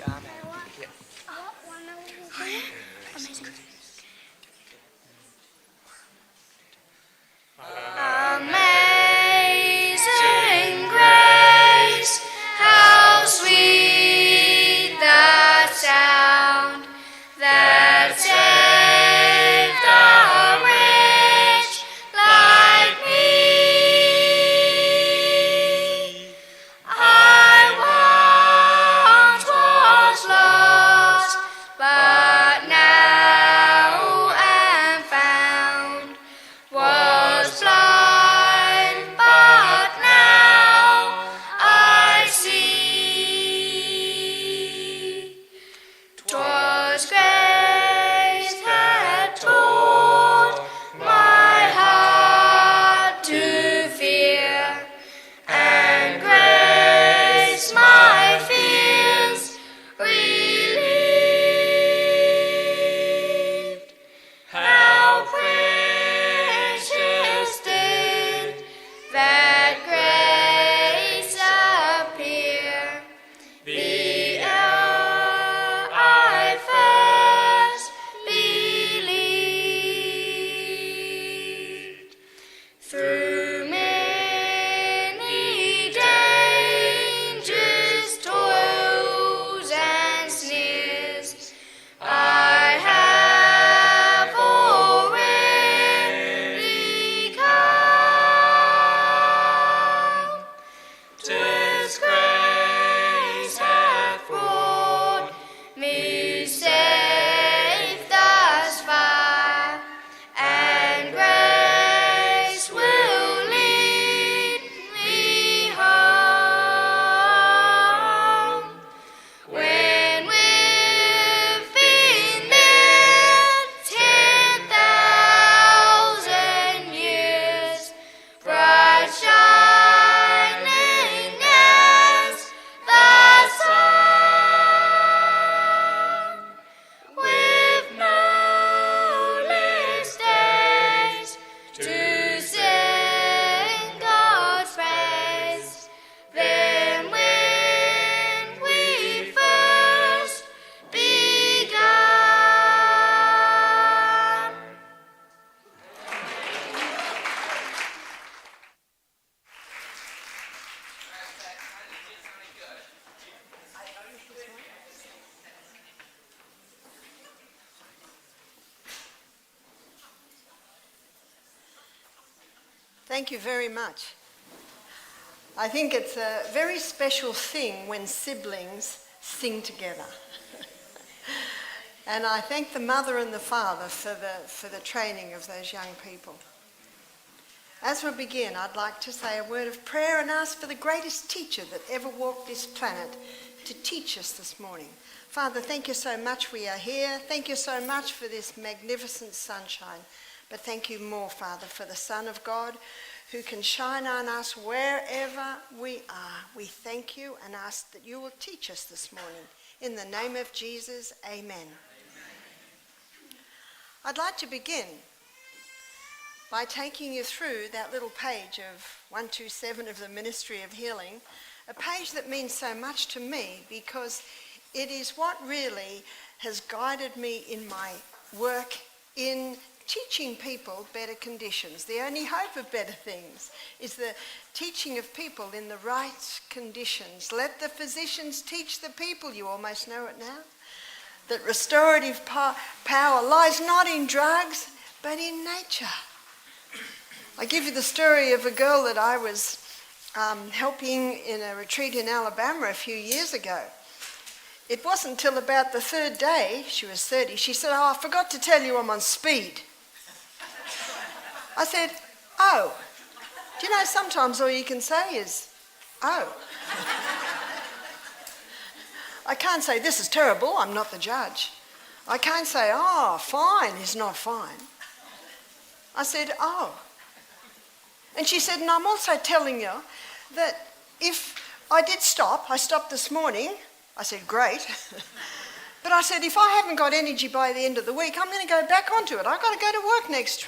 Amen. Yeah. Amazing. Amazing grace, how sweet the sound that saved a wretch like me. I once was lost, but now am found. Was blind, but now I see. 'Twas grace that taught my heart to fear, and grace my fears relieved. How precious did that grace appear, the hour I first believed. Through many dangers, toils, and sneers, I have already come. 'Tis grace hath brought me safe thus far, and grace will lead me home. When we've been there 10,000 years, bright shining as the sun, with no less days to sing God's praise than when we first begun. Thank you very much. I think it's a very special thing when siblings sing together. And I thank the mother and the father for the training of those young people. As we begin, I'd like to say a word of prayer and ask for the greatest teacher that ever walked this planet to teach us this morning. Father, thank you so much we are here. Thank you so much for this magnificent sunshine. But thank you more, Father, for the Son of God who can shine on us wherever we are. We thank you and ask that you will teach us this morning. In the name of Jesus, amen. I'd like to begin by taking you through that little page of 127 of the Ministry of Healing, a page that means so much to me because it is what really has guided me in my work in teaching people better conditions. The only hope of better things is the teaching of people in the right conditions. Let the physicians teach the people. You almost know it now. That restorative power lies not in drugs, but in nature. I give you the story of a girl that I was helping in a retreat in Alabama a few years ago. It wasn't until about the third day, she was 30, she said, "Oh, I forgot to tell you I'm on speed." I said, "Oh." Do you know sometimes all you can say is, "Oh." I can't say, "This is terrible, I'm not the judge." I can't say, "Oh, fine is not fine." I said, "Oh." And she said, "And I'm also telling you that if I did stop, I stopped this morning." I said, "Great." But I said, "If I haven't got energy by the end of the week, I'm going to go back onto it. I've got to go to work next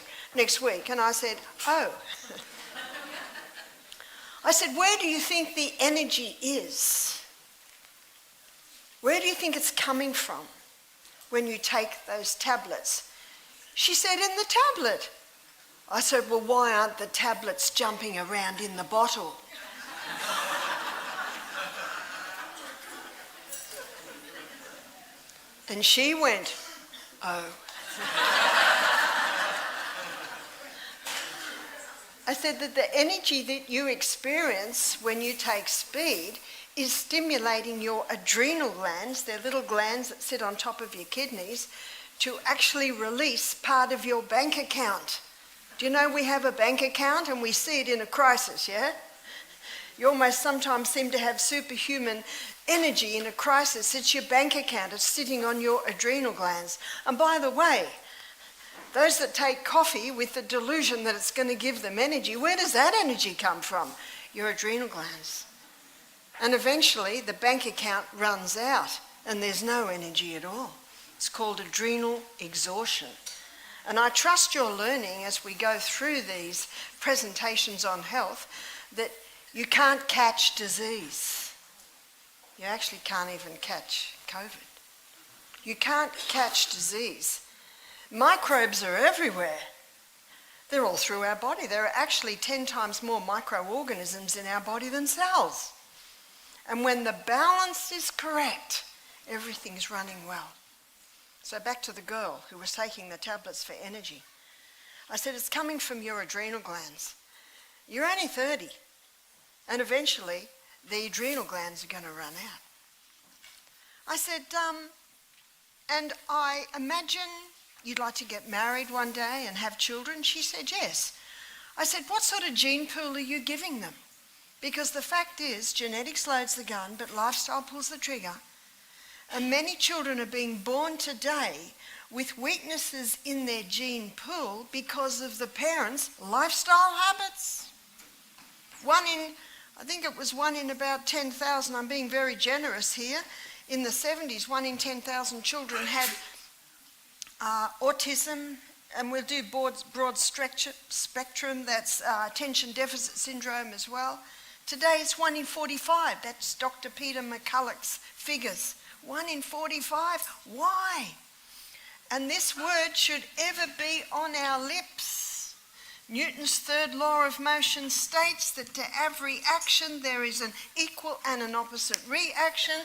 week." And I said, "Oh." I said, "Where do you think the energy is?" where do you think it's coming from when you take those tablets? She said, in the tablet. I said, well, why aren't the tablets jumping around in the bottle? And she went, oh. I said that the energy that you experience when you take speed is stimulating your adrenal glands, they're little glands that sit on top of your kidneys, to actually release part of your bank account. Do you know we have a bank account and we see it in a crisis, yeah? You almost sometimes seem to have superhuman energy in a crisis. It's your bank account. It's sitting on your adrenal glands. And by the way, those that take coffee with the delusion that it's going to give them energy, where does that energy come from? Your adrenal glands. And eventually the bank account runs out and there's no energy at all. It's called adrenal exhaustion. And I trust you're learning as we go through these presentations on health that you can't catch disease. You actually can't even catch COVID. You can't catch disease. Microbes are everywhere. They're all through our body. There are actually 10 times more microorganisms in our body than cells. And when the balance is correct, everything's running well. So back to the girl who was taking the tablets for energy. I said, it's coming from your adrenal glands. You're only 30, and eventually the adrenal glands are going to run out. I said, and I imagine you'd like to get married one day and have children? She said, yes. I said, what sort of gene pool are you giving them? Because the fact is, genetics loads the gun, but lifestyle pulls the trigger. And many children are being born today with weaknesses in their gene pool because of the parents' lifestyle habits. I think it was one in about 10,000, I'm being very generous here, in the 70s, 1 in 10,000 children had autism, and we'll do broad spectrum, that's attention deficit syndrome as well. Today it's 1 in 45, that's Dr. Peter McCulloch's figures. 1 in 45, why? And this word should ever be on our lips. Newton's third law of motion states that to every action there is an equal and an opposite reaction.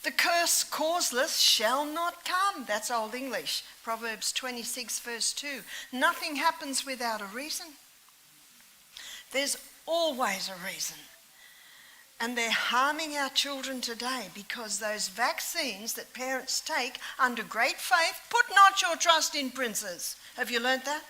The curse causeless shall not come. That's Old English, Proverbs 26 verse 2. Nothing happens without a reason. There's always a reason. And they're harming our children today because those vaccines that parents take under great faith, put not your trust in princes. Have you learnt that?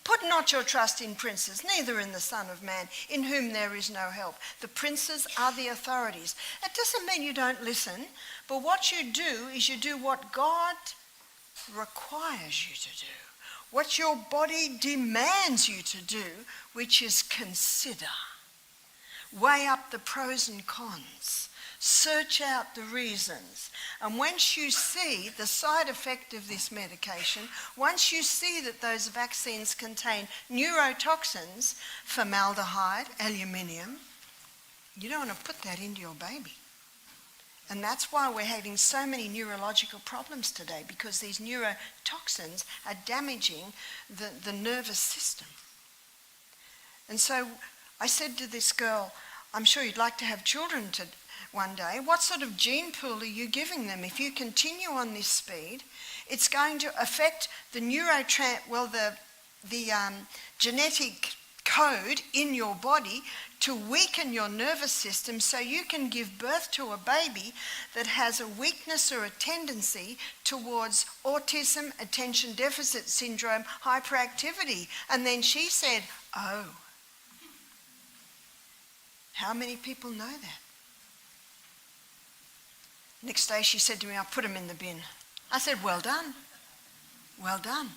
Put not your trust in princes, neither in the Son of Man, in whom there is no help. The princes are the authorities. It doesn't mean you don't listen, but what you do is you do what God requires you to do, what your body demands you to do, which is consider. Weigh up the pros and cons. Search out the reasons. And once you see the side effect of this medication, once you see that those vaccines contain neurotoxins, formaldehyde, aluminium, you don't want to put that into your baby. And that's why we're having so many neurological problems today, because these neurotoxins are damaging the nervous system. And so I said to this girl, I'm sure you'd like to have children one day. What sort of gene pool are you giving them? If you continue on this speed, it's going to affect the genetic code in your body to weaken your nervous system so you can give birth to a baby that has a weakness or a tendency towards autism, attention deficit syndrome, hyperactivity. And then she said, oh, how many people know that? Next day she said to me, I'll put them in the bin. I said, well done. Well done.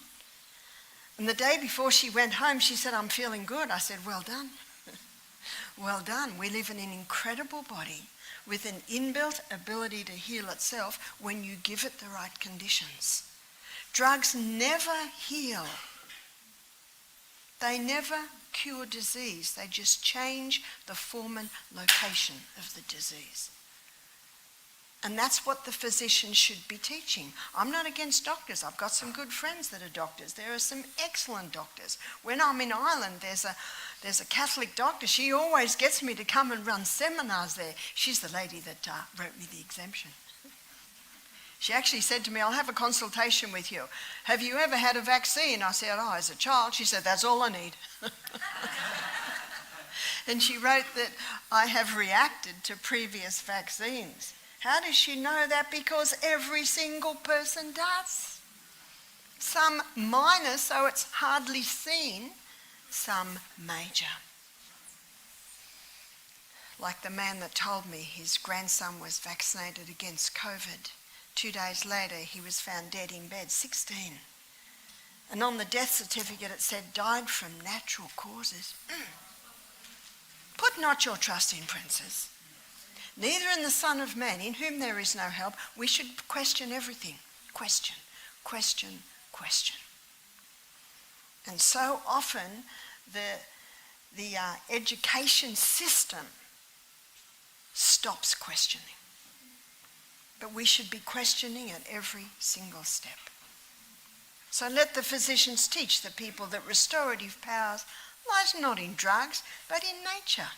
And the day before she went home, she said, I'm feeling good. I said, well done. Well done. We live in an incredible body with an inbuilt ability to heal itself when you give it the right conditions. Drugs never heal. They never cure disease. They just change the form and location of the disease. And that's what the physician should be teaching. I'm not against doctors. I've got some good friends that are doctors. There are some excellent doctors. When I'm in Ireland, there's a Catholic doctor. She always gets me to come and run seminars there. She's the lady that wrote me the exemption. She actually said to me, I'll have a consultation with you. Have you ever had a vaccine? I said, oh, as a child. She said, that's all I need. And she wrote that I have reacted to previous vaccines. How does she know that? Because every single person does. Some minor, so it's hardly seen, some major. Like the man that told me his grandson was vaccinated against COVID. 2 days later, he was found dead in bed, 16. And on the death certificate it said, died from natural causes. Put not your trust in princes, neither in the Son of Man, in whom there is no help. We should question everything. Question, question, question. And so often the education system stops questioning. But we should be questioning at every single step. So let the physicians teach the people that restorative powers lies not in drugs, but in nature.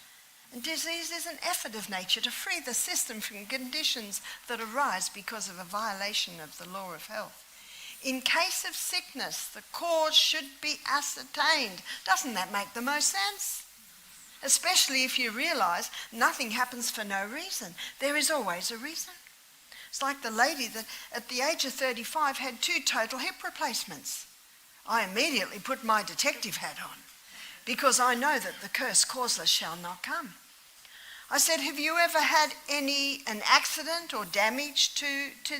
And disease is an effort of nature to free the system from conditions that arise because of a violation of the law of health. In case of sickness, the cause should be ascertained. Doesn't that make the most sense? Especially if you realise nothing happens for no reason. There is always a reason. It's like the lady that at the age of 35 had 2 total hip replacements. I immediately put my detective hat on because I know that the curse causeless shall not come. I said, have you ever had an accident or damage to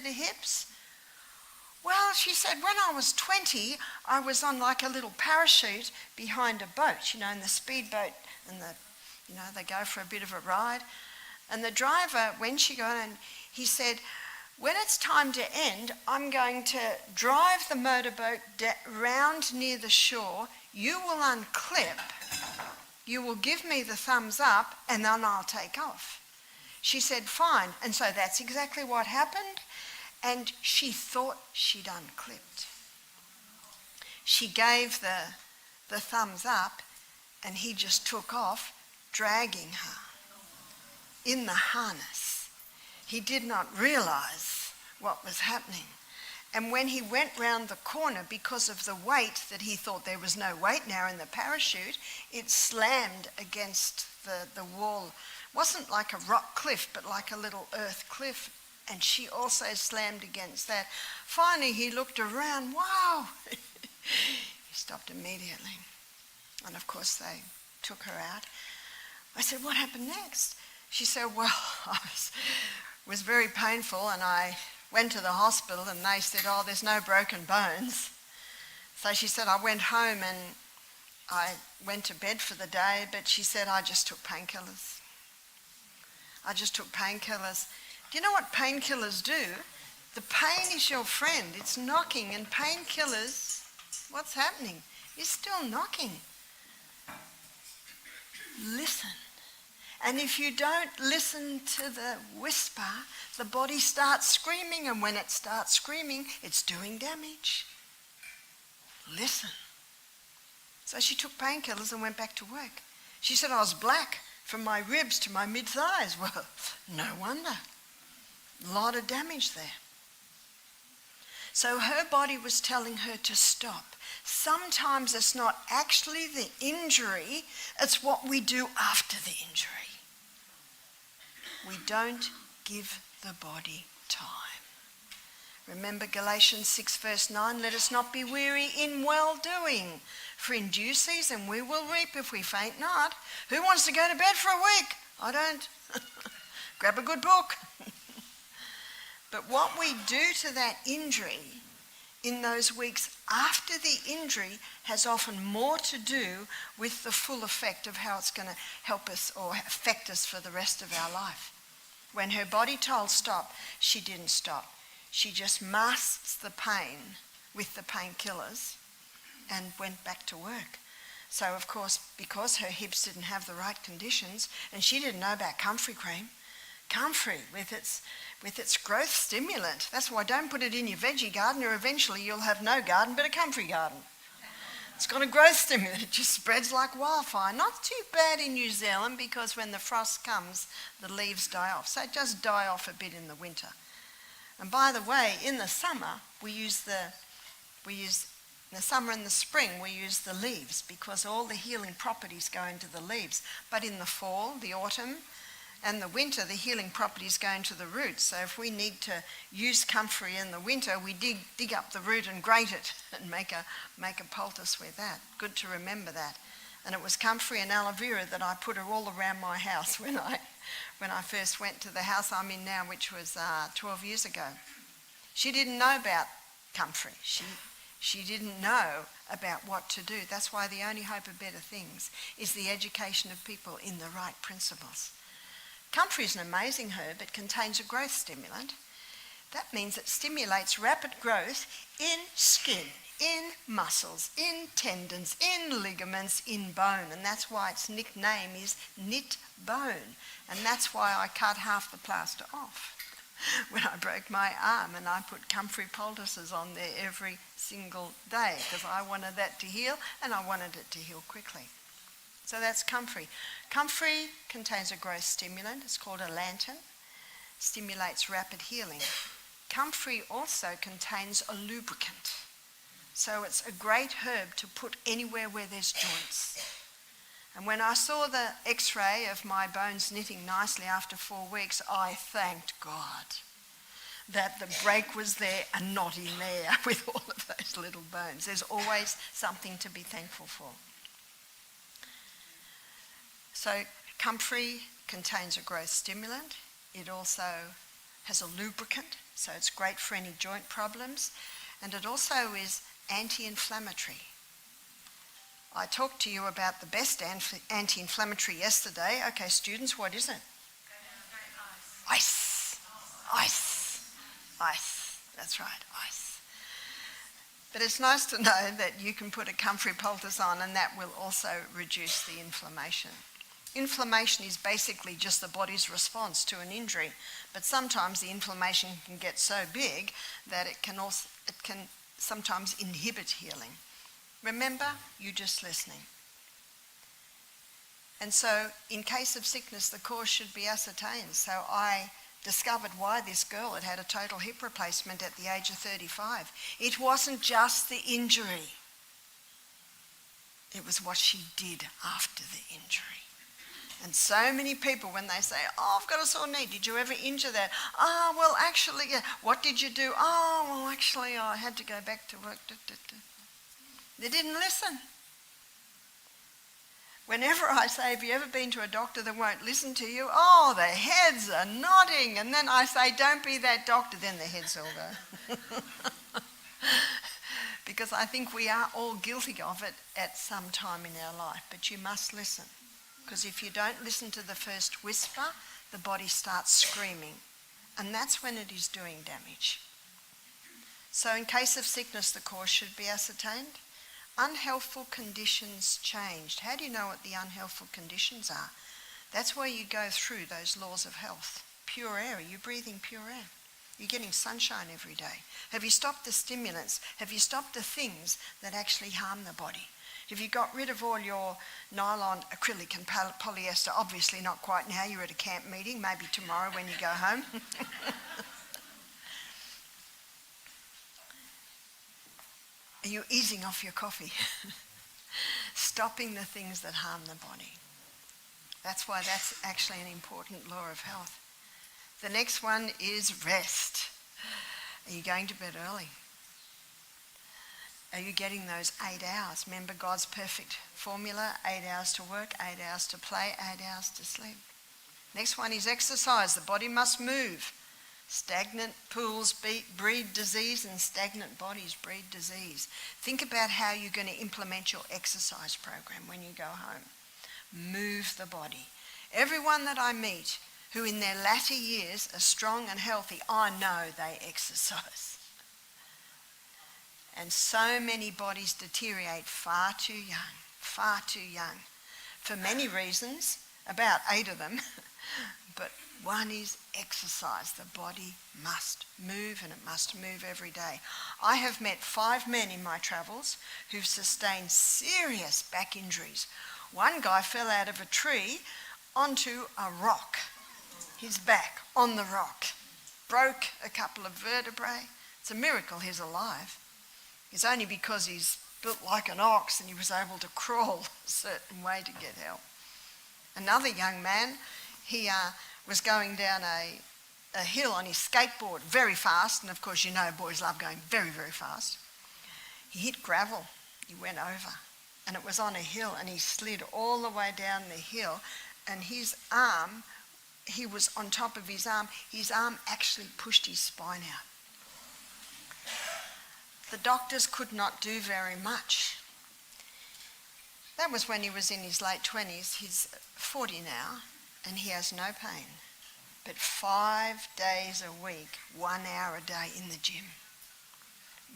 the hips? Well, she said, when I was 20, I was on like a little parachute behind a boat, in the speedboat, and they go for a bit of a ride. And the driver, when she got in, he said, when it's time to end, I'm going to drive the motorboat round near the shore. You will unclip, you will give me the thumbs up, and then I'll take off. She said, fine. And so that's exactly what happened. And she thought she'd unclipped. She gave the thumbs up, and he just took off, dragging her in the harness. He did not realise what was happening. And when he went round the corner, because of the weight that he thought there was no weight now in the parachute, it slammed against the wall. It wasn't like a rock cliff, but like a little earth cliff. And she also slammed against that. Finally, he looked around. Wow! He stopped immediately. And of course, they took her out. I said, what happened next? She said, well, it was very painful, and I went to the hospital and they said, oh, there's no broken bones. So she said, I went home and I went to bed for the day, but she said, I just took painkillers. I just took painkillers. Do you know what painkillers do? The pain is your friend. It's knocking, and painkillers, what's happening? It's still knocking. Listen. And if you don't listen to the whisper, the body starts screaming, and when it starts screaming, it's doing damage. Listen. So she took painkillers and went back to work. She said, I was black from my ribs to my mid-thighs. Well, no wonder. A lot of damage there. So her body was telling her to stop. Sometimes it's not actually the injury, it's what we do after the injury. We don't give the body time. Remember Galatians 6 verse 9, let us not be weary in well-doing, for in due season we will reap if we faint not. Who wants to go to bed for a week? I don't. Grab a good book. But what we do to that injury in those weeks after the injury has often more to do with the full effect of how it's going to help us or affect us for the rest of our life. When her body told stop, she didn't stop. She just masked the pain with the painkillers and went back to work. So, of course, because her hips didn't have the right conditions, and she didn't know about comfrey cream. Comfrey with its growth stimulant. That's why don't put it in your veggie garden, or eventually you'll have no garden but a comfrey garden. It's got a growth stimulant. It just spreads like wildfire. Not too bad in New Zealand because when the frost comes, the leaves die off. So it does die off a bit in the winter. And by the way, in the summer, in the summer and the spring, we use the leaves because all the healing properties go into the leaves. But in the fall, the autumn, and the winter, the healing properties go into the roots. So if we need to use comfrey in the winter, we dig up the root and grate it and make a poultice with that. Good to remember that. And it was comfrey and aloe vera that I put all around my house when I first went to the house I'm in now, which was 12 years ago. She didn't know about comfrey. She didn't know about what to do. That's why the only hope of better things is the education of people in the right principles. Comfrey is an amazing herb. It contains a growth stimulant. That means it stimulates rapid growth in skin, in muscles, in tendons, in ligaments, in bone. And that's why its nickname is knit bone. And that's why I cut half the plaster off when I broke my arm, and I put comfrey poultices on there every single day because I wanted that to heal, and I wanted it to heal quickly. So that's comfrey. Comfrey contains a growth stimulant. It's called a lantern. Stimulates rapid healing. Comfrey also contains a lubricant. So it's a great herb to put anywhere where there's joints. And when I saw the x-ray of my bones knitting nicely after 4 weeks, I thanked God that the break was there and not in there with all of those little bones. There's always something to be thankful for. So comfrey contains a growth stimulant. It also has a lubricant, so it's great for any joint problems. And it also is anti-inflammatory. I talked to you about the best anti-inflammatory yesterday. Okay, students, what is it? Ice. Ice. Ice. That's right, ice. But it's nice to know that you can put a comfrey poultice on and that will also reduce the inflammation. Inflammation is basically just the body's response to an injury, but sometimes the inflammation can get so big that it can sometimes inhibit healing. Remember, you're just listening. And so, in case of sickness, the cause should be ascertained. So I discovered why this girl had a total hip replacement at the age of 35. It wasn't just the injury. It was what she did after the injury. And so many people, when they say, oh, I've got a sore knee, did you ever injure that? Oh, well, actually, yeah. What did you do? Oh, well, actually, I had to go back to work. They didn't listen. Whenever I say, have you ever been to a doctor that won't listen to you? Oh, their heads are nodding. And then I say, don't be that doctor. Then their heads all go. Because I think we are all guilty of it at some time in our life. But you must listen. Because if you don't listen to the first whisper, the body starts screaming. And that's when it is doing damage. So in case of sickness, the cause should be ascertained. Unhealthful conditions changed. How do you know what the unhealthful conditions are? That's where you go through those laws of health. Pure air. You're breathing pure air. You're getting sunshine every day. Have you stopped the stimulants? Have you stopped the things that actually harm the body? Have you got rid of all your nylon, acrylic and polyester? Obviously not quite now. You're at a camp meeting. Maybe tomorrow when you go home. Are you easing off your coffee? Stopping the things that harm the body. That's why that's actually an important law of health. The next one is rest. Are you going to bed early? Are you getting those 8 hours? Remember God's perfect formula, 8 hours to work, 8 hours to play, 8 hours to sleep. Next one is exercise. The body must move. Stagnant pools breed disease and stagnant bodies breed disease. Think about how you're going to implement your exercise program when you go home. Move the body. Everyone that I meet who in their latter years are strong and healthy, I know they exercise. And so many bodies deteriorate far too young, for many reasons, about 8 of them. But One is exercise. The body must move, and it must move every day. I have met 5 men in my travels who've sustained serious back injuries. One guy fell out of a tree onto a rock, his back on the rock, broke a couple of vertebrae. It's a miracle he's alive. It's only because he's built like an ox and he was able to crawl a certain way to get help. Another young man, he was going down a hill on his skateboard very fast, and of course you know boys love going very, very fast. He hit gravel, he went over, and it was on a hill, and he slid all the way down the hill, and his arm, he was on top of his arm actually pushed his spine out. The doctors could not do very much. That was when he was in his late 20s. He's 40 now, and he has no pain. But 5 days a week, 1 hour a day in the gym,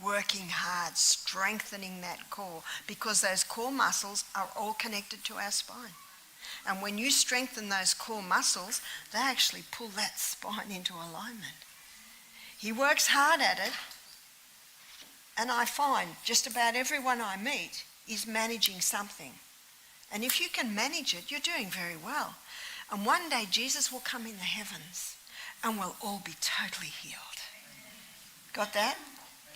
working hard, strengthening that core, because those core muscles are all connected to our spine. And when you strengthen those core muscles, they actually pull that spine into alignment. He works hard at it, and I find just about everyone I meet is managing something. And if you can manage it, you're doing very well. And one day Jesus will come in the heavens and we'll all be totally healed. Got that?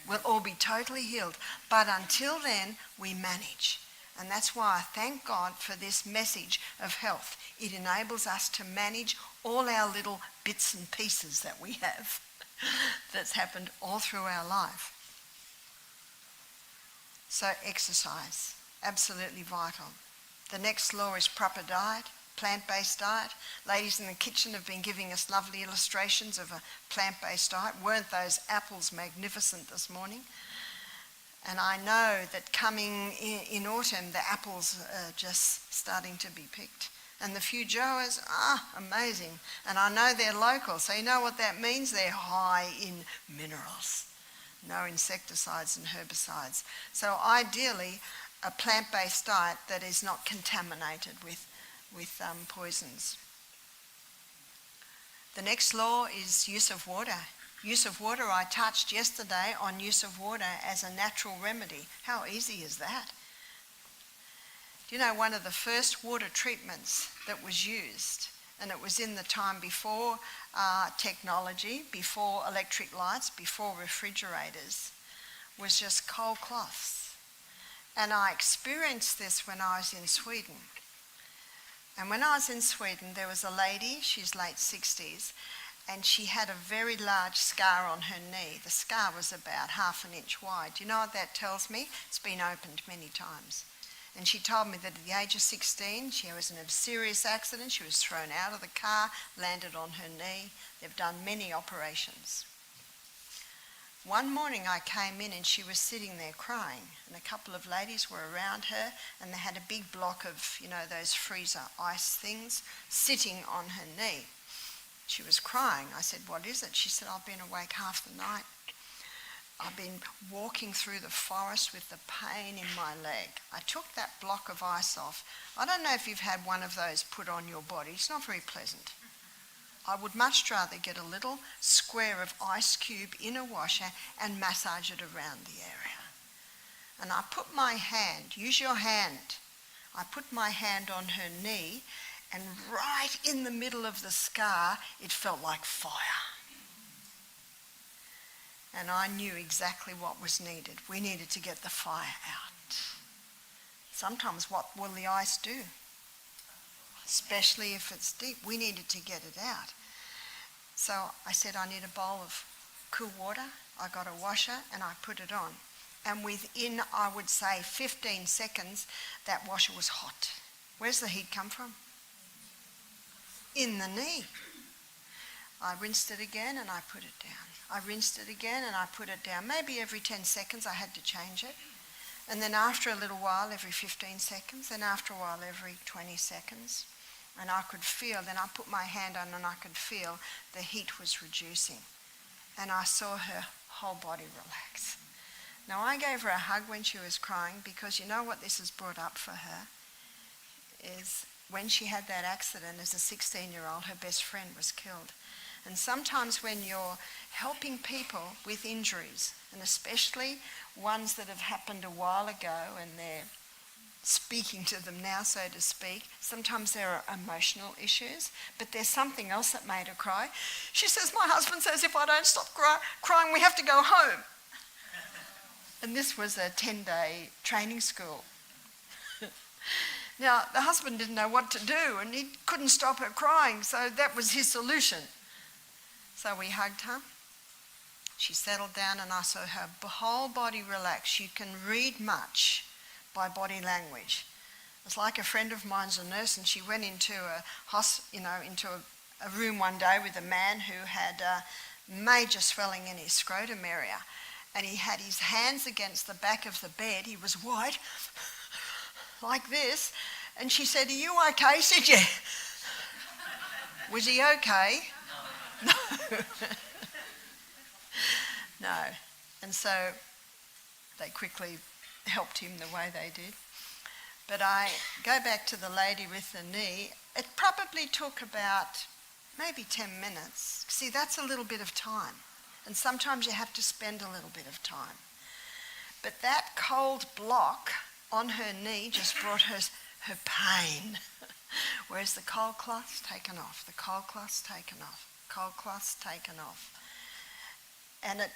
We'll all be totally healed. But until then, we manage. And that's why I thank God for this message of health. It enables us to manage all our little bits and pieces that we have that's happened all through our life. So exercise, absolutely vital. The next law is proper diet, plant-based diet. Ladies in the kitchen have been giving us lovely illustrations of a plant-based diet. Weren't those apples magnificent this morning? And I know that coming in autumn, the apples are just starting to be picked. And the feijoas, amazing. And I know they're local, so you know what that means? They're high in minerals. No insecticides and herbicides. So ideally, a plant-based diet that is not contaminated with poisons. The next law is use of water. Use of water, I touched yesterday on use of water as a natural remedy. How easy is that? Do you know one of the first water treatments that was used, and it was in the time before technology, before electric lights, before refrigerators, was just cold cloths. And I experienced this when I was in Sweden. And when I was in Sweden, there was a lady, she's late 60s, and she had a very large scar on her knee. The scar was about 1/2 inch wide. Do you know what that tells me? It's been opened many times. And she told me that at the age of 16, she was in a serious accident. She was thrown out of the car, landed on her knee. They've done many operations. One morning I came in and she was sitting there crying, and a couple of ladies were around her, and they had a big block of, those freezer ice things sitting on her knee. She was crying. I said, "What is it?" She said, "I've been awake half the night. I've been walking through the forest with the pain in my leg." I took that block of ice off. I don't know if you've had one of those put on your body. It's not very pleasant. I would much rather get a little square of ice cube in a washer and massage it around the area. And I put my hand, use your hand, I put my hand on her knee, and right in the middle of the scar, it felt like fire. And I knew exactly what was needed. We needed to get the fire out. Sometimes what will the ice do? Especially if it's deep, we needed to get it out. So I said, I need a bowl of cool water. I got a washer and I put it on. And within, I would say, 15 seconds, that washer was hot. Where's the heat come from? In the knee. I rinsed it again and I put it down. I rinsed it again and I put it down. Maybe every 10 seconds I had to change it. And then after a little while, every 15 seconds. Then after a while, every 20 seconds. And I could feel, then I put my hand on and I could feel the heat was reducing. And I saw her whole body relax. Now I gave her a hug when she was crying, because you know what this has brought up for her? Is when she had that accident as a 16-year-old, her best friend was killed. And sometimes when you're helping people with injuries, and especially ones that have happened a while ago and they're speaking to them now, so to speak, sometimes there are emotional issues, but there's something else that made her cry. She says, my husband says if I don't stop crying, we have to go home. And this was a 10-day training school. Now, the husband didn't know what to do and he couldn't stop her crying, so that was his solution. So we hugged her. She settled down and I saw her whole body relax. You can read much by body language. It's like a friend of mine's a nurse and she went into a room one day with a man who had major swelling in his scrotum area. And he had his hands against the back of the bed. He was white, like this. And she said, are you okay? He said, yeah. Was he okay? No. No. And so they quickly helped him the way they did. But I go back to the lady with the knee. It probably took about maybe 10 minutes. See, that's a little bit of time. And sometimes you have to spend a little bit of time. But that cold block on her knee just brought her pain. Whereas the cold cloth's taken off, the cold cloth's taken off, cold cloth's taken off. And it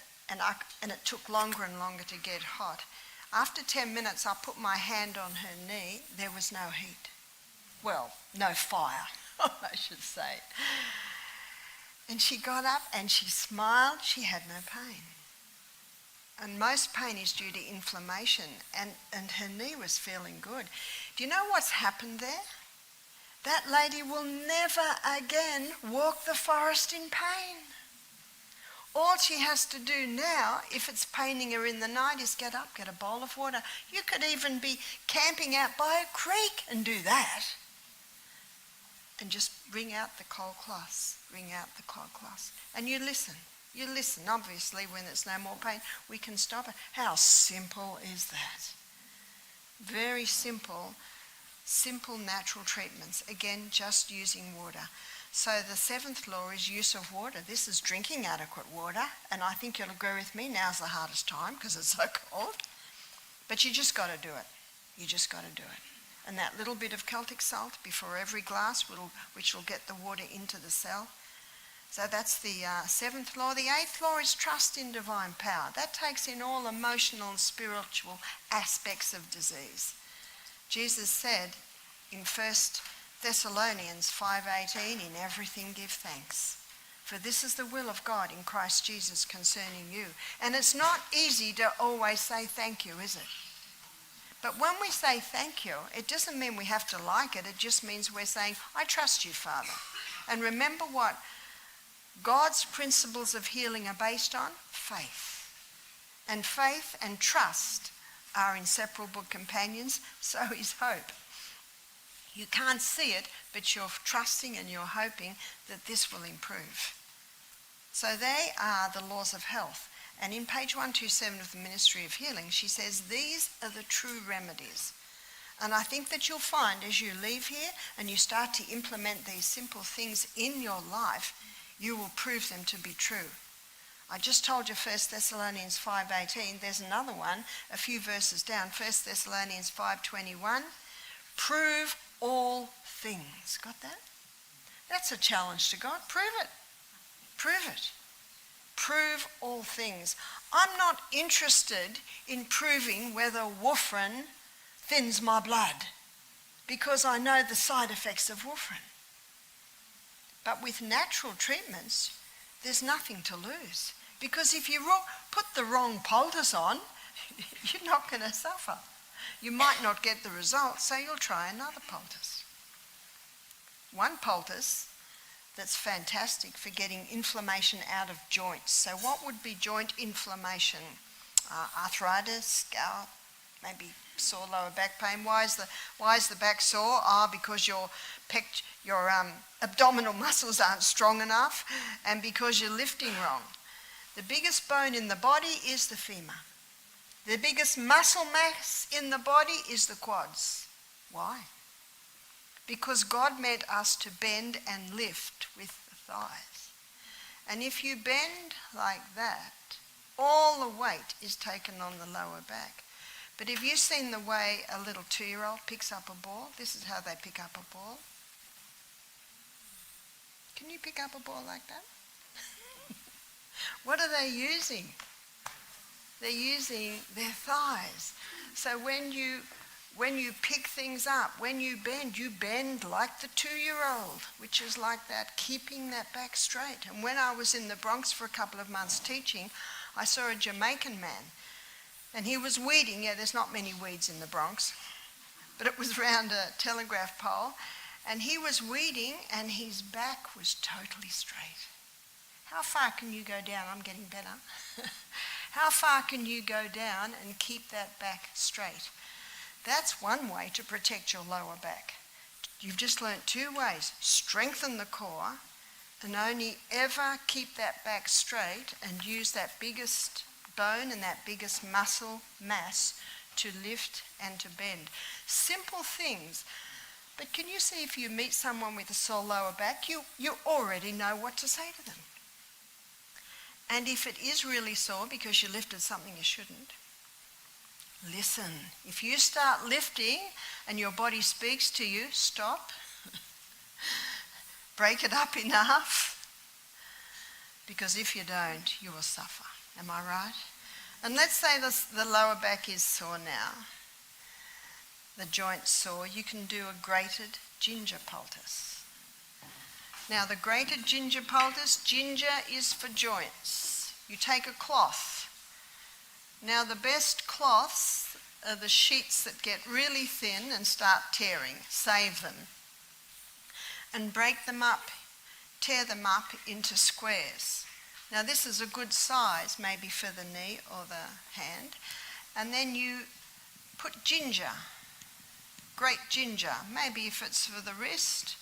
took longer and longer to get hot. After 10 minutes, I put my hand on her knee. There was no heat. Well, no fire, I should say. And she got up and she smiled. She had no pain. And most pain is due to inflammation. And her knee was feeling good. Do you know what's happened there? That lady will never again walk the forest in pain. All she has to do now, if it's paining her in the night, is get up, get a bowl of water. You could even be camping out by a creek and do that. And just wring out the cold cloths, wring out the cold cloths. And you listen. You listen. Obviously, when there's no more pain, we can stop it. How simple is that? Very simple natural treatments. Again, just using water. So the 7th law is use of water. This is drinking adequate water. And I think you'll agree with me, now's the hardest time because it's so cold. But you just got to do it. You just got to do it. And that little bit of Celtic salt before every glass, which will get the water into the cell. So that's the 7th law. The 8th law is trust in divine power. That takes in all emotional and spiritual aspects of disease. Jesus said in 1 Thessalonians 5:18, in everything give thanks. For this is the will of God in Christ Jesus concerning you. And it's not easy to always say thank you, is it? But when we say thank you, it doesn't mean we have to like it. It just means we're saying, I trust you, Father. And remember what God's principles of healing are based on? Faith. And faith and trust are inseparable companions, so is hope. You can't see it, but you're trusting and you're hoping that this will improve. So they are the laws of health. And in page 127 of the Ministry of Healing, she says, these are the true remedies. And I think that you'll find as you leave here and you start to implement these simple things in your life, you will prove them to be true. I just told you 1 Thessalonians 5:18. There's another one, a few verses down. 1 Thessalonians 5:21. Prove all things. Got that? That's a challenge to God. Prove it. Prove it. Prove all things. I'm not interested in proving whether warfarin thins my blood because I know the side effects of warfarin. But with natural treatments, there's nothing to lose. Because if you put the wrong poultice on, you're not going to suffer. You might not get the results, so you'll try another poultice. One poultice that's fantastic for getting inflammation out of joints. So what would be joint inflammation? Arthritis, gout, maybe sore lower back pain. Why is the back sore? Because your abdominal muscles aren't strong enough and because you're lifting wrong. The biggest bone in the body is the femur. The biggest muscle mass in the body is the quads. Why? because God meant us to bend and lift with the thighs. And if you bend like that, all the weight is taken on the lower back. But have you seen the way a little 2-year-old picks up a ball? This is how they pick up a ball. Can you pick up a ball like that? What are they using? They're using their thighs. So when you pick things up, when you bend like the 2-year-old, which is like that, keeping that back straight. And when I was in the Bronx for a couple of months teaching, I saw a Jamaican man, and he was weeding. Yeah, there's not many weeds in the Bronx, but it was round a telegraph pole, and he was weeding, and his back was totally straight. How far can you go down? I'm getting better. How far can you go down and keep that back straight? That's one way to protect your lower back. You've just learnt 2 ways. Strengthen the core and only ever keep that back straight and use that biggest bone and that biggest muscle mass to lift and to bend. Simple things. But can you see, if you meet someone with a sore lower back, you already know what to say to them. And if it is really sore because you lifted something you shouldn't, listen. If you start lifting and your body speaks to you, stop. Break it up enough. Because if you don't, you will suffer. Am I right? And let's say the lower back is sore now. The joint's sore. You can do a grated ginger poultice. Now the grated ginger poultice, ginger is for joints. You take a cloth. Now the best cloths are the sheets that get really thin and start tearing. Save them. And break them up, tear them up into squares. Now this is a good size, maybe for the knee or the hand. And then you put ginger, grate ginger. Maybe if it's for the wrist,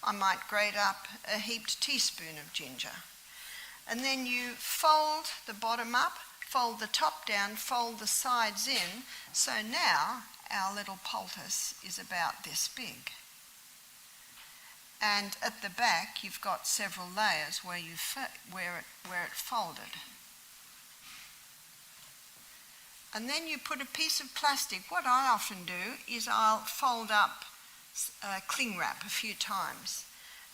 I might grate up a heaped teaspoon of ginger. And then you fold the bottom up, fold the top down, fold the sides in. So now our little poultice is about this big. And at the back you've got several layers where it folded. And then you put a piece of plastic. What I often do is I'll fold up cling wrap a few times,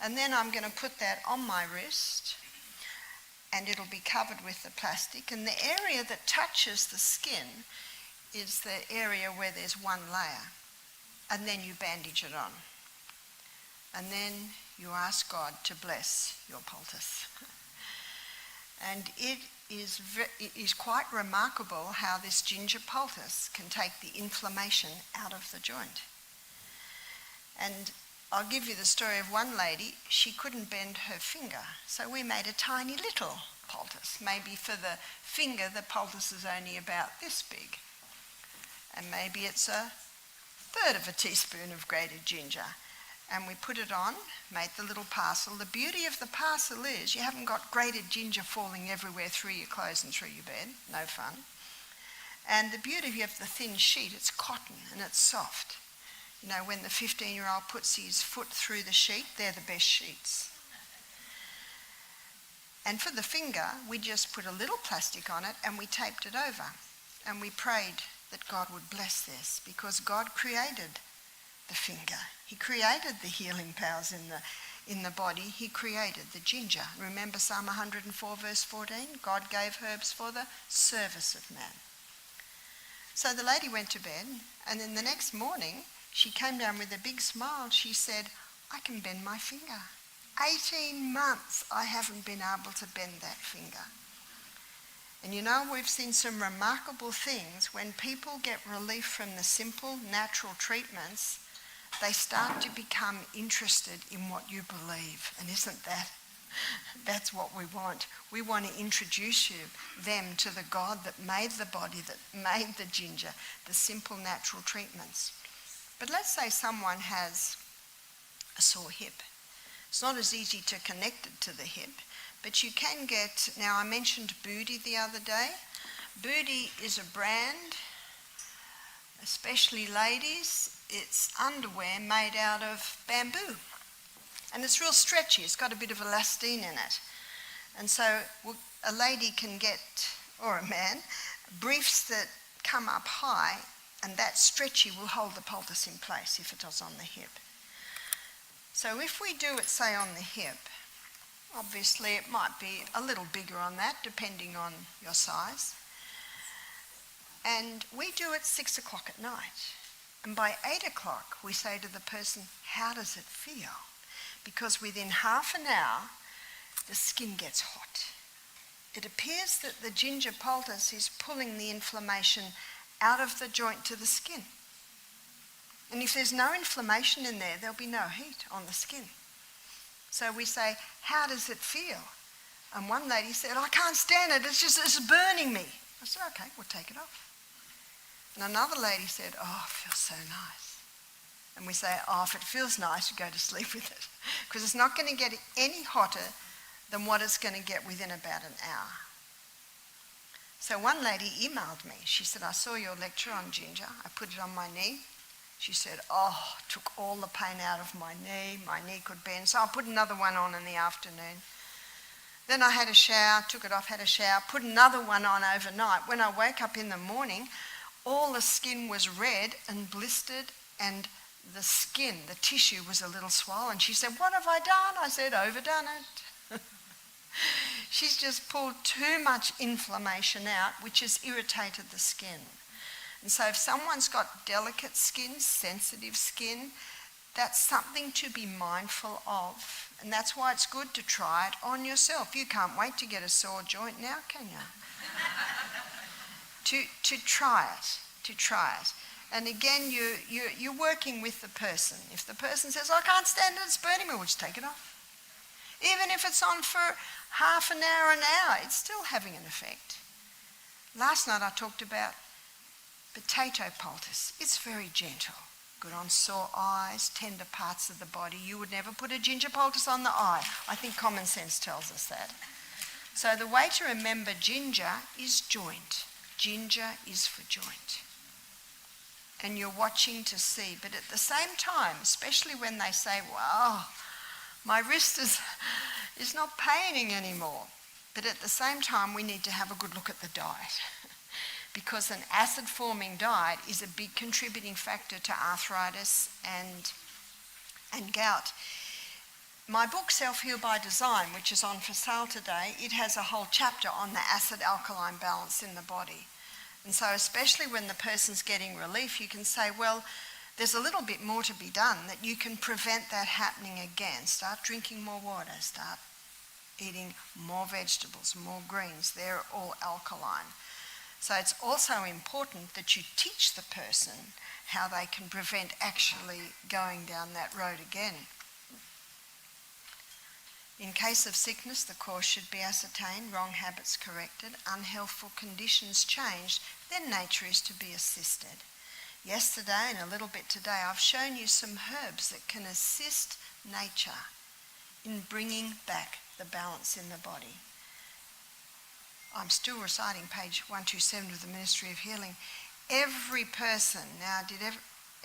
and then I'm going to put that on my wrist, and it'll be covered with the plastic, and the area that touches the skin is the area where there's one layer, and then you bandage it on, and then you ask God to bless your poultice. And it is quite remarkable how this ginger poultice can take the inflammation out of the joint. And I'll give you the story of one lady. She couldn't bend her finger, so we made a tiny little poultice. Maybe for the finger, the poultice is only about this big. And maybe it's a third of a teaspoon of grated ginger. And we put it on, made the little parcel. The beauty of the parcel is you haven't got grated ginger falling everywhere through your clothes and through your bed. No fun. And the beauty of the thin sheet, it's cotton and it's soft. You know, when the 15-year-old puts his foot through the sheet, they're the best sheets. And for the finger, we just put a little plastic on it and we taped it over. And we prayed that God would bless this, because God created the finger. He created the healing powers in the body. He created the ginger. Remember Psalm 104 verse 14? God gave herbs for the service of man. So the lady went to bed, and then the next morning she came down with a big smile. She said, I can bend my finger. 18 months I haven't been able to bend that finger. And you know, we've seen some remarkable things. When people get relief from the simple natural treatments, they start to become interested in what you believe. And isn't that's what we want. We want to introduce them to the God that made the body, that made the ginger, the simple natural treatments. But let's say someone has a sore hip. It's not as easy to connect it to the hip, but you can get, now I mentioned Booty the other day. Booty is a brand. especially ladies, it's underwear made out of bamboo. And it's real stretchy, it's got a bit of elastine in it. And so a lady can get, or a man, briefs that come up high, and that stretchy will hold the poultice in place if it is on the hip. So if we do it, say, on the hip, obviously it might be a little bigger on that, depending on your size. And we do it 6 o'clock at night. And by 8 o'clock, we say to the person, how does it feel? Because within half an hour, the skin gets hot. It appears that the ginger poultice is pulling the inflammation out of the joint to the skin. And if there's no inflammation in there, there'll be no heat on the skin. So we say, how does it feel? And one lady said, I can't stand it, it's burning me. I said, okay, we'll take it off. And another lady said, oh, it feels so nice. And we say, oh, if it feels nice, you go to sleep with it. Because it's not going to get any hotter than what it's going to get within about an hour. So one lady emailed me. She said, I saw your lecture on ginger. I put it on my knee. She said, oh, took all the pain out of my knee. My knee could bend. So I put another one on in the afternoon. Then I had a shower, took it off, had a shower, put another one on overnight. When I woke up in the morning, all the skin was red and blistered, and the skin, the tissue was a little swollen. She said, what have I done? I said, overdone it. She's just pulled too much inflammation out, which has irritated the skin. And so if someone's got delicate skin, sensitive skin, that's something to be mindful of. And that's why it's good to try it on yourself. You can't wait to get a sore joint now, can you? to try it. And again, you're working with the person. If the person says, I can't stand it, it's burning me, we'll just take it off. Even if it's on for half an hour, it's still having an effect. Last night I talked about potato poultice. It's very gentle. Good on sore eyes, tender parts of the body. You would never put a ginger poultice on the eye. I think common sense tells us that. So the way to remember ginger is joint. Ginger is for joint. And you're watching to see. But at the same time, especially when they say, wow, my wrist is not paining anymore. But at the same time, we need to have a good look at the diet. Because an acid-forming diet is a big contributing factor to arthritis and gout. My book, Self-Heal by Design, which is on for sale today, it has a whole chapter on the acid-alkaline balance in the body. And so especially when the person's getting relief, you can say, well, there's a little bit more to be done, that you can prevent that happening again. Start drinking more water, start eating more vegetables, more greens. They're all alkaline. So it's also important that you teach the person how they can prevent actually going down that road again. In case of sickness, the cause should be ascertained, wrong habits corrected, unhealthful conditions changed, then nature is to be assisted. Yesterday and a little bit today, I've shown you some herbs that can assist nature in bringing back the balance in the body. I'm still reciting page 127 of the Ministry of Healing. Every person, now did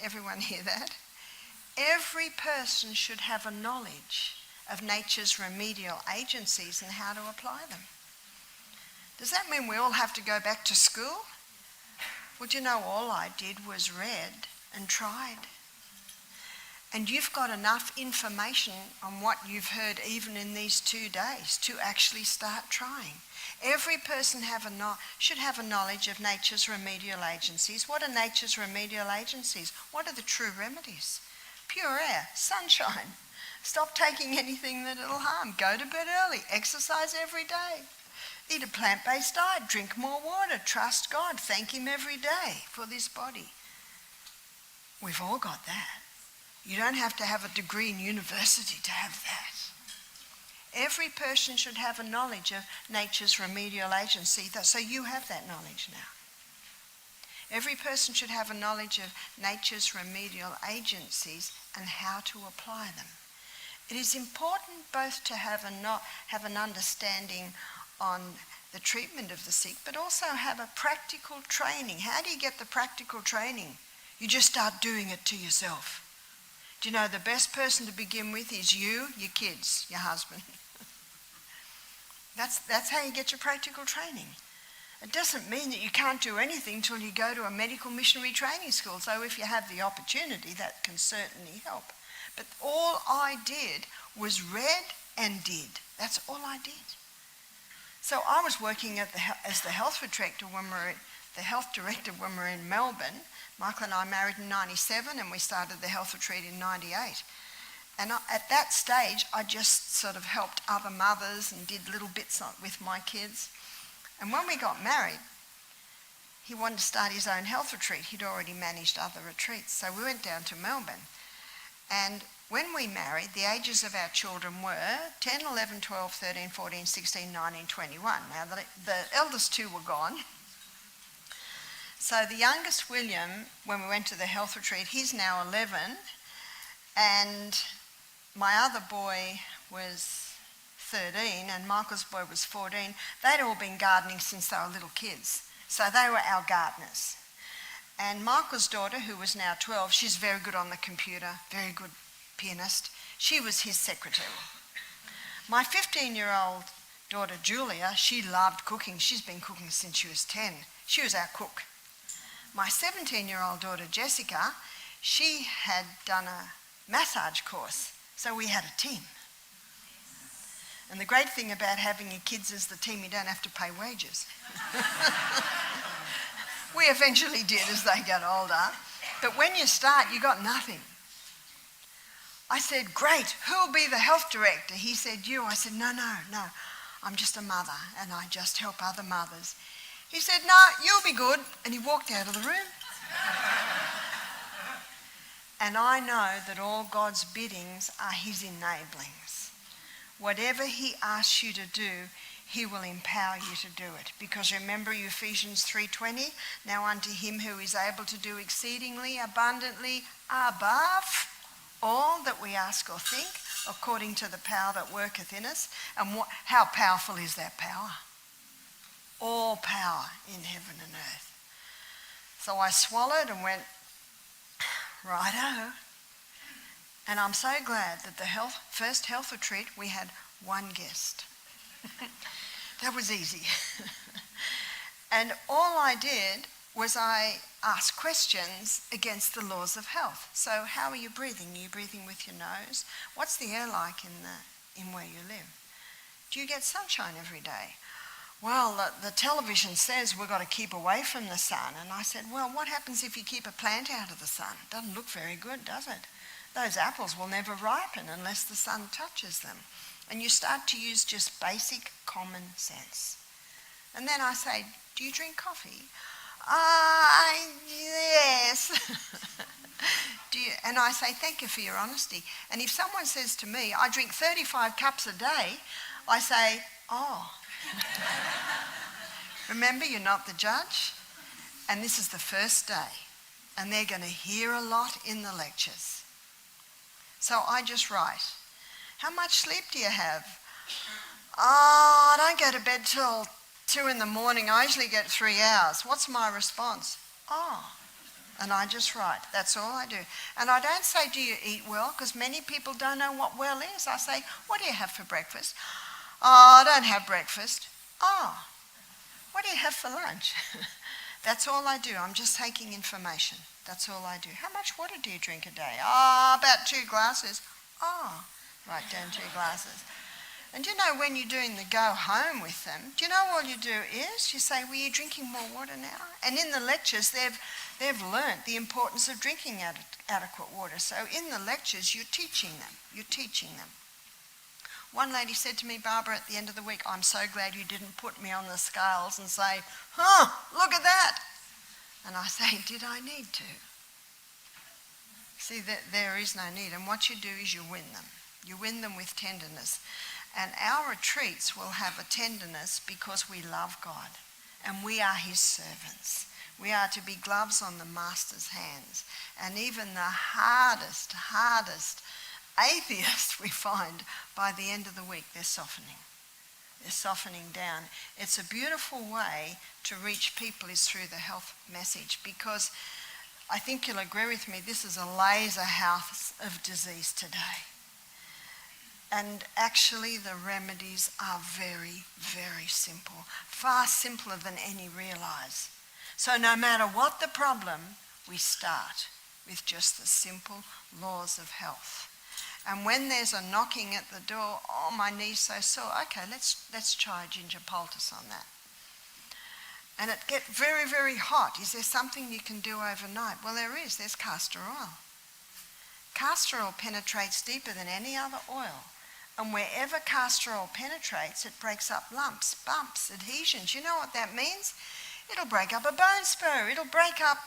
everyone hear that? Every person should have a knowledge of nature's remedial agencies and how to apply them. Does that mean we all have to go back to school? Well, you know, all I did was read and tried. And you've got enough information on what you've heard even in these 2 days to actually start trying. Every person should have a knowledge of nature's remedial agencies. What are nature's remedial agencies? What are the true remedies? Pure air, sunshine. Stop taking anything that it'll harm. Go to bed early. Exercise every day. Eat a plant-based diet. Drink more water. Trust God. Thank Him every day for this body. We've all got that. You don't have to have a degree in university to have that. Every person should have a knowledge of nature's remedial agency, so you have that knowledge now. Every person should have a knowledge of nature's remedial agencies and how to apply them. It is important both to have an understanding on the treatment of the sick, but also have a practical training. How do you get the practical training You just start doing it to yourself. Do you know the best person to begin with is you, your kids, your husband. That's how you get your practical training. It doesn't mean that you can't do anything until you go to a medical missionary training school. So if you have the opportunity, that can certainly help. But all I did was read and did. That's all I did. So I was working as the health director when we were in Melbourne. Michael and I married in 97 and we started the health retreat in 98. And at that stage, I just sort of helped other mothers and did little bits with my kids. And when we got married, he wanted to start his own health retreat. He'd already managed other retreats. So we went down to Melbourne. And when we married, the ages of our children were 10, 11, 12, 13, 14, 16, 19, 21. Now, the eldest two were gone. So the youngest, William, when we went to the health retreat, he's now 11. And my other boy was 13 and Michael's boy was 14. They'd all been gardening since they were little kids. So they were our gardeners. And Michael's daughter, who was now 12, she's very good on the computer, very good pianist. She was his secretary. My 15-year-old daughter, Julia, she loved cooking. She's been cooking since she was 10. She was our cook. My 17-year-old daughter, Jessica, she had done a massage course. So we had a team. And the great thing about having your kids is the team, you don't have to pay wages. We eventually did as they got older. But when you start, you got nothing. I said, great, who'll be the health director? He said, you. I said, no, I'm just a mother and I just help other mothers. He said, no, you'll be good. And he walked out of the room. And I know that all God's biddings are his enablings. Whatever he asks you to do, he will empower you to do it. Because remember Ephesians 3:20, now unto him who is able to do exceedingly abundantly above all that we ask or think, according to the power that worketh in us. And how powerful is that power? All power in heaven and earth. So I swallowed and went, righto. And I'm so glad that the first health retreat, we had one guest. That was easy. And all I did was I asked questions against the laws of health. So how are you breathing? Are you breathing with your nose? What's the air like in where you live? Do you get sunshine every day? Well, the television says we've got to keep away from the sun. And I said, well, what happens if you keep a plant out of the sun? It doesn't look very good, does it? Those apples will never ripen unless the sun touches them. And you start to use just basic common sense. And then I say, do you drink coffee? Yes. And I say, thank you for your honesty. And if someone says to me, I drink 35 cups a day, I say, oh. Remember, you're not the judge. And this is the first day. And they're going to hear a lot in the lectures. So I just write, how much sleep do you have? I don't go to bed till 2 in the morning. I usually get 3 hours. What's my response? And I just write. That's all I do. And I don't say, do you eat well? Because many people don't know what well is. I say, what do you have for breakfast? I don't have breakfast. What do you have for lunch? That's all I do. I'm just taking information. That's all I do. How much water do you drink a day? About 2 glasses. Write down 2 glasses. And you know, when you're doing the go home with them, do you know all you do is you say, well, you're drinking more water now? And in the lectures, they've learnt the importance of drinking adequate water. So in the lectures, you're teaching them. You're teaching them. One lady said to me, Barbara, at the end of the week, I'm so glad you didn't put me on the scales and say, look at that. And I say, did I need to? See, there is no need. And what you do is you win them. You win them with tenderness. And our retreats will have a tenderness because we love God. And we are his servants. We are to be gloves on the master's hands. And even the hardest atheists we find, by the end of the week, they're softening. They're softening down. It's a beautiful way to reach people is through the health message, because I think you'll agree with me, this is a laser house of disease today. And actually the remedies are very, very simple, far simpler than any realise. So no matter what the problem, we start with just the simple laws of health. And when there's a knocking at the door, oh, my knee's so sore, okay, let's try a ginger poultice on that. And it gets very, very hot. Is there something you can do overnight? Well, there is. There's castor oil. Castor oil penetrates deeper than any other oil. And wherever castor oil penetrates, it breaks up lumps, bumps, adhesions. You know what that means? It'll break up a bone spur. It'll break up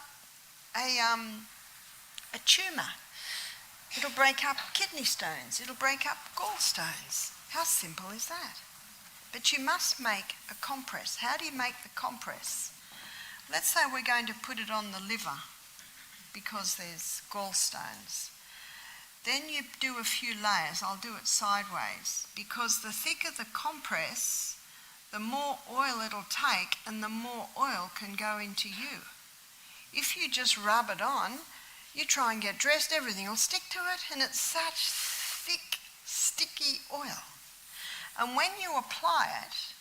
a tumour. It'll break up kidney stones. It'll break up gallstones. How simple is that? But you must make a compress. How do you make the compress? Let's say we're going to put it on the liver because there's gallstones. Then you do a few layers. I'll do it sideways because the thicker the compress, the more oil it'll take and the more oil can go into you. If you just rub it on, you try and get dressed, everything will stick to it, and it's such thick, sticky oil. And when you apply it,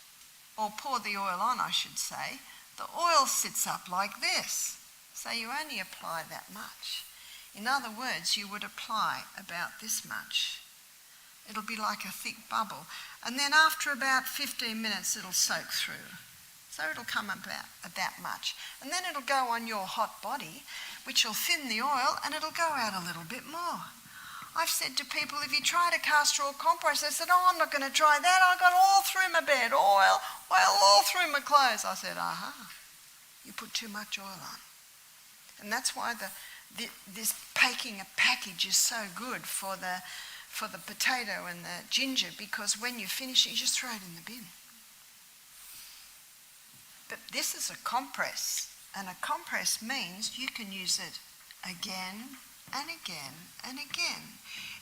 or pour the oil on, I should say, the oil sits up like this. So you only apply that much. In other words, you would apply about this much. It'll be like a thick bubble. And then after about 15 minutes, it'll soak through. So it'll come about that much. And then it'll go on your hot body, which will thin the oil, and it'll go out a little bit more. I've said to people, if you tried a castor oil compress, they said, oh, I'm not going to try that. I got all through my bed, oil all through my clothes. I said, you put too much oil on. And that's why this baking a package is so good for the potato and the ginger, because when you finish it, you just throw it in the bin. But this is a compress, and a compress means you can use it again and again and again.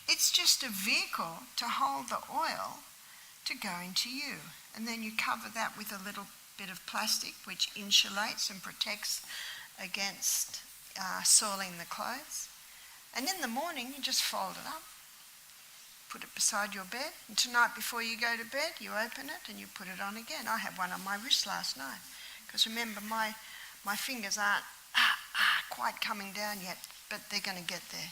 It's just a vehicle to hold the oil to go into you. And then you cover that with a little bit of plastic which insulates and protects against soiling the clothes. And in the morning you just fold it up, put it beside your bed, and tonight before you go to bed you open it and you put it on again. I had one on my wrist last night because remember my fingers aren't quite coming down yet, but they're going to get there.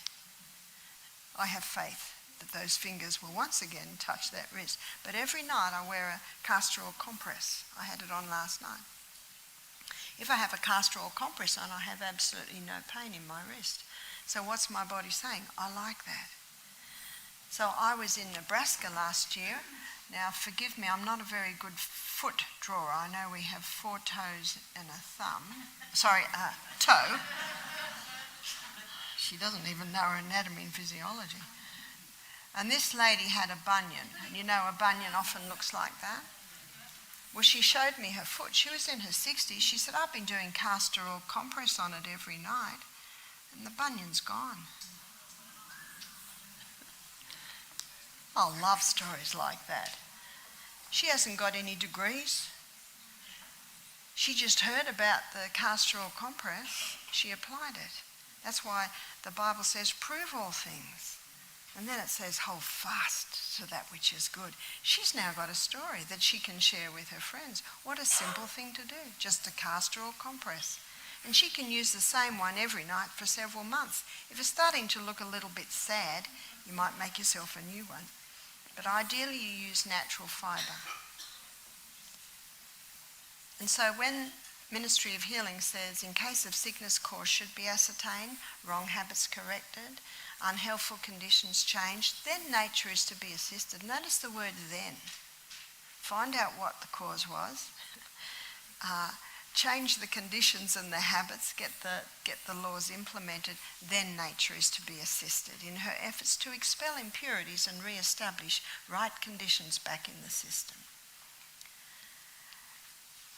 I have faith that those fingers will once again touch that wrist. But every night I wear a castor oil compress. I had it on last night. If I have a castor oil compress on, I have absolutely no pain in my wrist. So what's my body saying? I like that. So I was in Nebraska last year. Now forgive me, I'm not a very good foot drawer. I know we have 4 toes and a toe. She doesn't even know her anatomy and physiology. And this lady had a bunion. And you know a bunion often looks like that. Well, she showed me her foot. She was in her 60s. She said, I've been doing castor oil compress on it every night, and the bunion's gone. I love stories like that. She hasn't got any degrees. She just heard about the castor oil compress. She applied it. That's why the Bible says, prove all things. And then it says, hold fast to that which is good. She's now got a story that she can share with her friends. What a simple thing to do, just a castor oil compress. And she can use the same one every night for several months. If it's starting to look a little bit sad, you might make yourself a new one. But ideally you use natural fibre. And so when Ministry of Healing says, in case of sickness, cause should be ascertained, wrong habits corrected, unhealthful conditions changed, then nature is to be assisted. Notice the word then. Find out what the cause was. Change the conditions and the habits, get the laws implemented, then nature is to be assisted in her efforts to expel impurities and re-establish right conditions back in the system.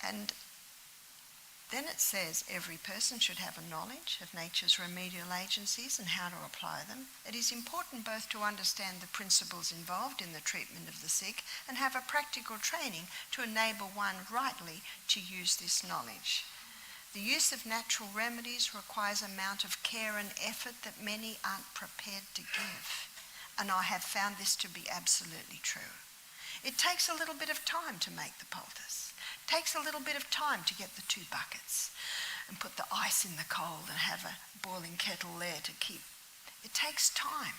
And then it says every person should have a knowledge of nature's remedial agencies and how to apply them. It is important both to understand the principles involved in the treatment of the sick and have a practical training to enable one rightly to use this knowledge. The use of natural remedies requires an amount of care and effort that many aren't prepared to give. And I have found this to be absolutely true. It takes a little bit of time to make the poultice. It takes a little bit of time to get the 2 buckets and put the ice in the cold and have a boiling kettle there to keep. It takes time.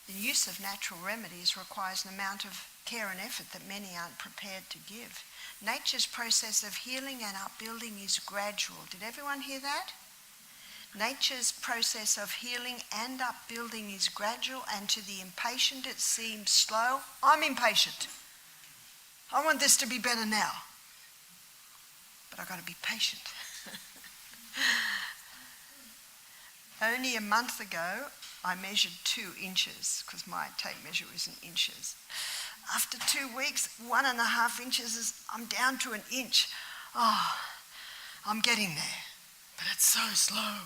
The use of natural remedies requires an amount of care and effort that many aren't prepared to give. Nature's process of healing and upbuilding is gradual. Did everyone hear that? Nature's process of healing and upbuilding is gradual, and to the impatient it seems slow. I'm impatient. I want this to be better now. But I've got to be patient. Only a month ago, I measured 2 inches, because my tape measure is in inches. After 2 weeks, 1.5 inches, I'm down to 1 inch. Oh, I'm getting there, but it's so slow.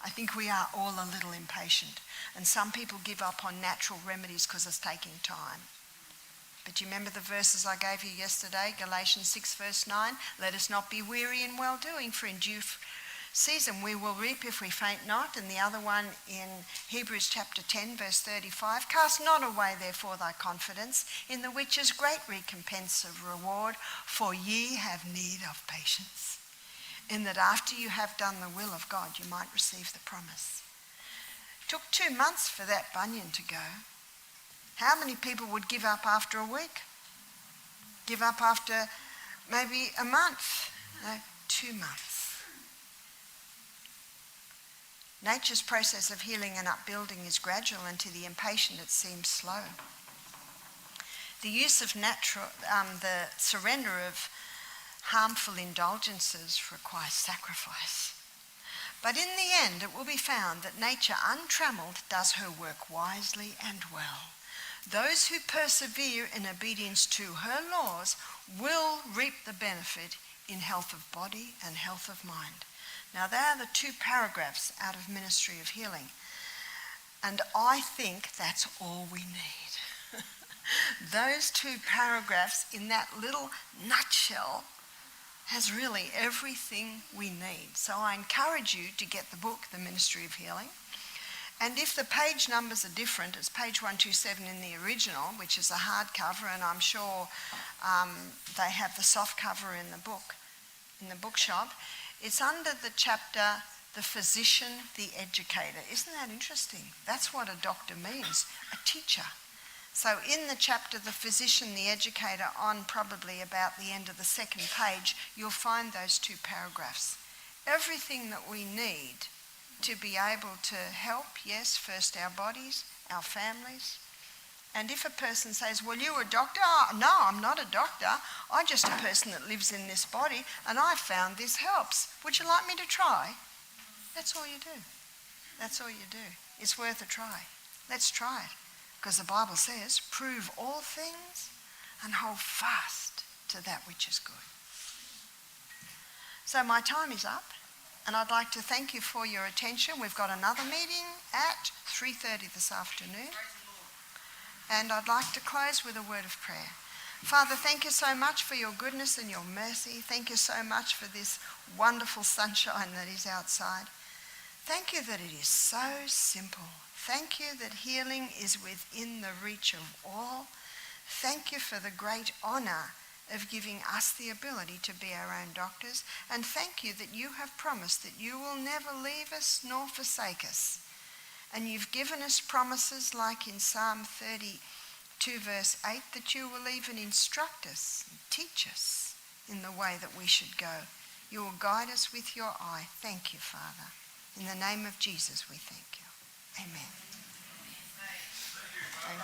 I think we are all a little impatient, and some people give up on natural remedies because it's taking time. But you remember the verses I gave you yesterday, Galatians 6 verse 9? Let us not be weary in well-doing, for in due season we will reap if we faint not. And the other one in Hebrews chapter 10 verse 35, cast not away therefore thy confidence, in the which is great recompense of reward, for ye have need of patience, in that after you have done the will of God you might receive the promise. It took 2 months for that bunion to go. How many people would give up after a week? Give up after maybe a month? No, 2 months. Nature's process of healing and upbuilding is gradual, and to the impatient it seems slow. The use of the surrender of harmful indulgences requires sacrifice. But in the end, it will be found that nature untrammeled does her work wisely and well. Those who persevere in obedience to her laws will reap the benefit in health of body and health of mind. Now, they are the 2 paragraphs out of Ministry of Healing. And I think that's all we need. Those 2 paragraphs in that little nutshell has really everything we need. So I encourage you to get the book, The Ministry of Healing. And if the page numbers are different, it's page 127 in the original, which is a hardcover, and I'm sure they have the soft cover in the bookshop. It's under the chapter, The Physician, the Educator. Isn't that interesting? That's what a doctor means, a teacher. So in the chapter, The Physician, the Educator, on probably about the end of the 2nd page, you'll find those 2 paragraphs. Everything that we need to be able to help, yes, first our bodies, our families. And if a person says, well, you're a doctor? Oh, no, I'm not a doctor. I'm just a person that lives in this body, and I found this helps. Would you like me to try? That's all you do. That's all you do. It's worth a try. Let's try it. Because the Bible says, prove all things and hold fast to that which is good. So my time is up, and I'd like to thank you for your attention. We've got another meeting at 3:30 this afternoon. And I'd like to close with a word of prayer. Father, thank you so much for your goodness and your mercy. Thank you so much for this wonderful sunshine that is outside. Thank you that it is so simple. Thank you that healing is within the reach of all. Thank you for the great honour of giving us the ability to be our own doctors. And thank you that you have promised that you will never leave us nor forsake us. And you've given us promises like in Psalm 32 verse 8 that you will even instruct us and teach us in the way that we should go. You will guide us with your eye. Thank you, Father. In the name of Jesus we thank you. Amen.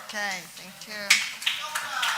Okay, thank you.